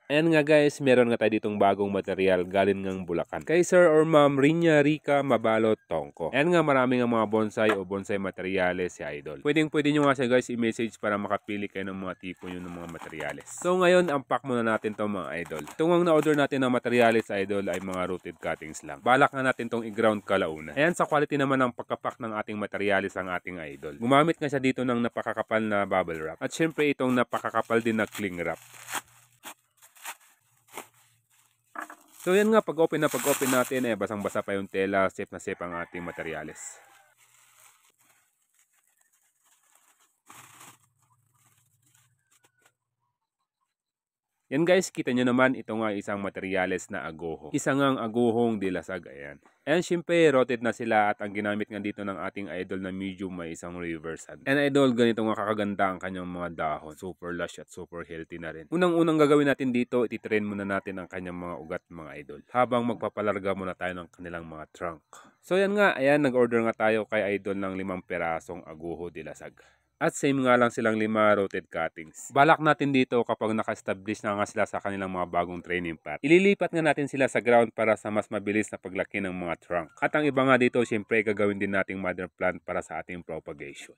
Ayan nga guys, meron nga tayo ditong bagong material galing ng Bulacan. Kay Sir or Ma'am Rinya Rica Mabalot Tongko. Ayan nga, marami nga mga bonsai o bonsai materyales si Idol. Pwede nyo nga siya guys i-message para makapili kayo ng mga tipo nyo ng mga materyales. So ngayon, unpack muna natin to mga Idol. Itong ang na-order natin ng materyales Idol ay mga rooted cuttings lang. Balak nga natin tong i-ground kalauna. Ayan, sa quality naman ng pagkapak ng ating materyales ang ating Idol. Gumamit nga siya dito ng napakakapal na bubble wrap. At syempre itong napakakapal din na cling wrap. So yan nga, pag-open natin, basang-basa pa yung tela, safe na safe ang ating materyales. Yan guys, kita nyo naman, ito nga isang materyales na agoho. Isang ang agohong dilasag, ayan. Ayan, syempre, roted na sila at ang ginamit nga dito ng ating Idol na medium may isang reverse hand. And Idol, ganito nga kakaganda ang kanyang mga dahon. Super lush at super healthy na rin. Unang-unang gagawin natin dito, ititrain muna natin ang kanyang mga ugat mga Idol. Habang magpapalarga muna tayo ng kanilang mga trunk. So yan nga, ayan, nag-order nga tayo kay Idol ng 5 perasong agoho dilasag. At same nga lang silang 5 roted cuttings. Balak natin dito kapag naka-establish na nga sila sa kanilang mga bagong training path. Ililipat nga natin sila sa ground para sa mas mabilis na paglaki ng mga trunk. At ang iba nga dito, syempre gagawin din nating mother plant para sa ating propagation.